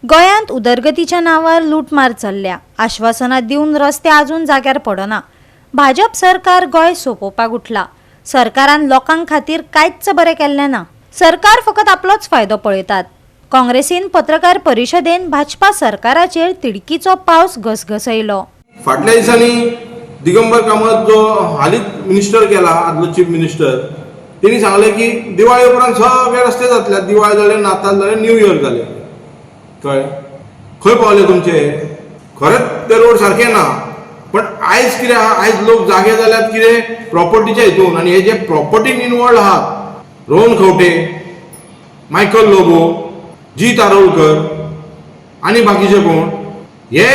गोंयांत उदरगतीच्या नांवार लूटमार चल्ल्या। आश्वासनां दिवन रस्ते अजून जाग्यार पडना। भाजप सरकार गोंय सोंपोवपाक उठला। सरकारान लोकांक खातीर कांयच बरें केल्लें ना। सरकार फकत आपलोच फायदो पळयतात। काँग्रेसीन पत्रकार परिशदेन भाजपा सरकाराचेर तिडकीचो पावस घसघसयलो। फाटल्या दिसांनी दिगंबर कामत जो हालींच मिनिस्टर केला, आदलो चीफ मिनिस्टर, तेणी सांगले की दिवाळे उपरांत सगळे रस्ते जातले। दिवाळी जाले, नाताळ जाले, न्यू इयर जाले। कळ्ळें? खंय पावले तुमचे? खरेंच ते रोड सारके ना। पण आयज कितें आहा, आयज लोक जागे जाल्यात कितें प्रॉपर्टीच्या हितून, आनी हे जे प्रॉपर्टीन इनवॉल्ड आहात, रोहन खंवटे, मायकल लोबो, जी तारोलकर आनी बाकीचे कोण, हे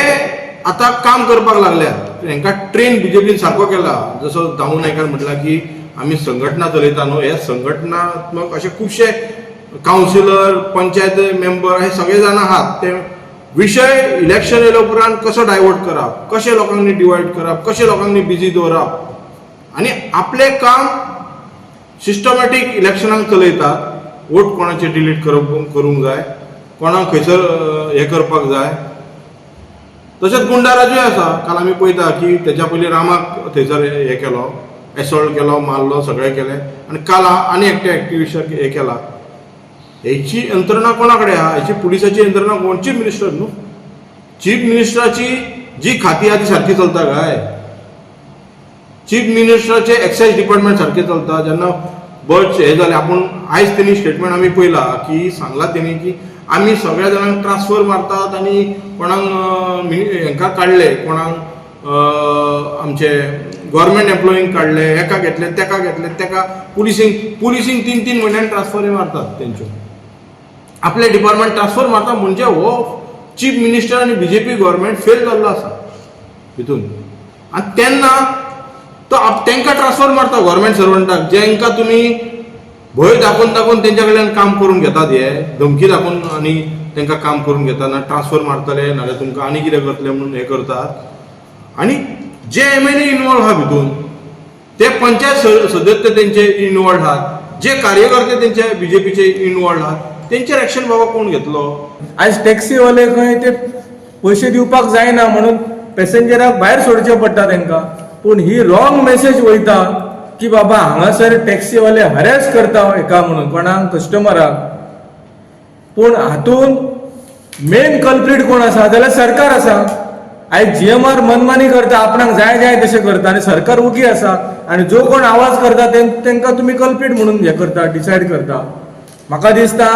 आतां काम करपाक लागल्यात। हांकां ट्रेन बीजेपीन सारको केला। जसो दामू नायकान म्हटला की आमी संघटना चलयता न्हू, हे संघटनात्मक अशे खुबशे कावन्सिलर, पंचायत मेंबर हे सगळे जाण आहात। ते विशय इलेक्शन येयल्या उपरांत कसो डायवर्ट करप, कशें लोकांनी डिवायड करप, कशें लोकांनी बिजी दवरप, आनी आपलें काम सिस्टमॅटीक इलेक्शनाक चलयतात। वोट कोणाचे डिलीट करूंक जाय, कोणाक खंयसर हे करपाक जाय। तशेंच गुंडाराजूय आसा। काल आमी पळयता की तेच्या पयलीं रामाक थंयसर हे केलो, एसॉल्ट केलो, मारलो, सगळें केलें, आनी काल आनी एकट्या एक्टिविस्टाक हे केला। हेची यंत्रणा कोणा कडेन आहा? हेची पुलिसाची यंत्रणा कोण? चीफ मिनिस्टर न्हू। चीफ मिनिस्टराची जी खाती आहा ती सारकी चलता काय? चीफ मिनिस्टराचे एक्सायज डिपार्टमेंट सारकें चलता? जेन्ना बर्ड्स हे जाले, आपूण आयज तेणी स्टेटमेंट आमी पळयला की सांगला तेणी की आमी सगळ्या जाणांक ट्रान्सफर मारतात आनी कोणाक हांकां काडले, कोणाक आमचे गव्हर्मेंट एम्प्लॉईंक काडले, एका घेतले, तेका पुलिसींक 3 म्हयन्यान ट्रान्सफरी मारतात तेंच्यो। आपले डिपार्टमेंट ट्रान्सफर मारता म्हणजे हो चीफ मिनिस्टर आनी बीजेपी गव्हर्मेंट फेल जाल्लो आसा हितून। आनी तेन्ना तो तांकां ट्रान्सफर मारता गव्हर्मेंट सर्वंटाक, जेंकां तुमी भंय दाखोवन तेंच्या कडल्यान काम करून घेतात, हे धमकी दाखोवन आनी तांकां काम करून घेतात, ना ट्रान्सफर मारतले नाल्यार तुमकां आनी कितें करतले म्हणून हे करतात। आनी जे एमएलए इनवॉल्व आहा भितून, ते पंचायत सदस्य तेंचे इनवॉल्व आहात, जे कार्यकर्ते तेंचे बीजेपीचे इनवॉल्व आहात, तेंचेर एक्शन बाबा कोण घेतलो? आज टॅक्सीवाले खंय ते पयशे दिवपाक जायना म्हणून पॅसेंजराक भायर सोडचे पडटा तांकां। पूण ही रॉंग मेसेज वयता की बाबा हांगासर टॅक्सीवाले हरेस करता एका म्हणून कोणाक, कस्टमराक। पूण हातून मेन कल्प्रीट कोण आसा जाल्यार सरकार आसा। आयज जीएमआर मनमानी करता, आपणाक जाय तशें करता, आनी सरकार उगी आसा, आनी जो कोण आवाज करता तांकां तुमी कल्प्रीट म्हणून हे करता, डिसायड करता। म्हाका दिसता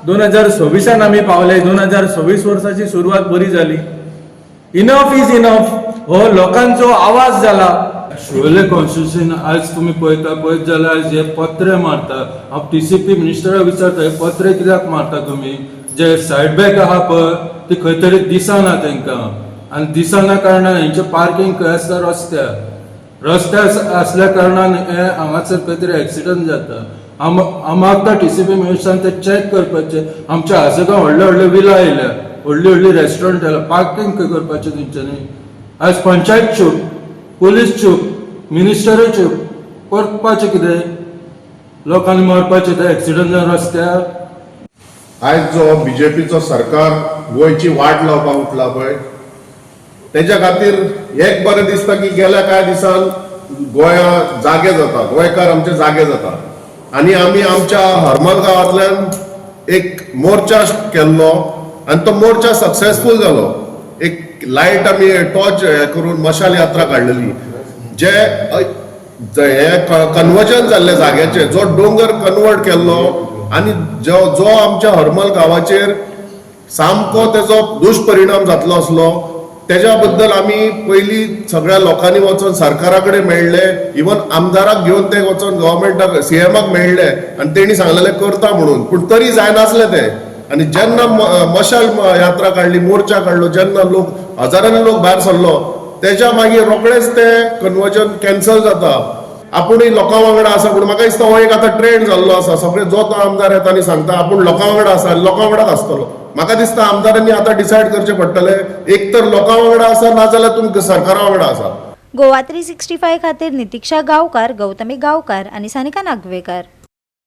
2026 आमी पावले, 2026 वर्साची सुरवात बरी जाली। इनफ इज इनफ हो लोकांचो आवाज जाला। शिवोले कॉन्स्टिट्युशन आज तुम्ही पळयत जाल्यार आज हे पत्रे मारता। हांव टीसीपी मिनिस्टराक विचारता, हे पत्रे कित्याक मारता तुमी? जे सायड बॅक आहा पळय ती खंय तरी दिसना तांकां, आनी दिसना कारणान हेंचे पार्किंग खंय आसता रस्त्यार असल्या कारणान हे हांगासर खंय तरी एक्सिडंट जाता। हांव मागता टीसीपी मिनिस्टरान ते चॅक करपाचे। आमच्या आसगांव व्हडले विला आयल्या, व्हडली रेस्टॉरंट आयल्या, पार्किंग खंय करपाचें तेंच्यांनी? आज पंचायत चूप, पुलीस चूप, मिनिस्टरूय चूप, करपाचें कितें? लोकांनी मरपाचें ते एक्सिडंट जावन रस्त्यार। आयज जो बीजेपीचो सरकार गोंयची वाट लावपाक उठला पळय, तेच्या खातीर एक बरें दिसता की गेल्या कांय दिसान गोंया जागे जाता, गोंयकार आमचे जागे जाता। आनी आमी आमच्या हरमल गांवांतल्यान एक मोर्चा केल्लो आनी तो मोर्चा सक्सेसफूल जालो। एक लायट आमी टॉर्च करून मशाल यात्रा काडलेली, जे हे कन्वर्जन जाल्ले जाग्याचे, जो दोंगर कन्वर्ट केल्लो आनी जो आमच्या हरमल गांवाचेर सामको तेजो दुश्परिणाम जातलो आसलो, तेज्या बद्दल आमी पयलीं सगळ्या लोकांनी वचून सरकारा कडेन मेळ्ळे, इवन आमदाराक घेवन ते वचून गव्हर्मेंटाक सीएमाक मेळ्ळे आनी तेणी सांगलेलें करता म्हणून। पूण तरी जायनासलें ते। आनी जेन्ना मशाल यात्रा काडली, मोर्चा काडलो, जेन्ना लोक हजारांनी लोक भायर सरलो, तेच्या मागीर रोखडेच ते कन्वर्जन कॅन्सल जाता। आपुणूय लोकां वांगडा आसा, पूण म्हाका दिसता हो एक आतां ट्रेंड जाल्लो आसा। सगळे जो तो आमदार येता आनी सांगता आपूण लोकां वांगडा आसा, लोकां वांगडाच आसतलो। म्हाका दिसता आमदारांनी आतां डिसायड करचें पडटलें, एक तर लोकां वांगडा आसा, नाजाल्यार तुमकां सरकारा वांगडा आसा। गोवा 365 खातीर नितीक्षा गांवकार, गौतमी गांवकार आनी सानिका नागवेकर।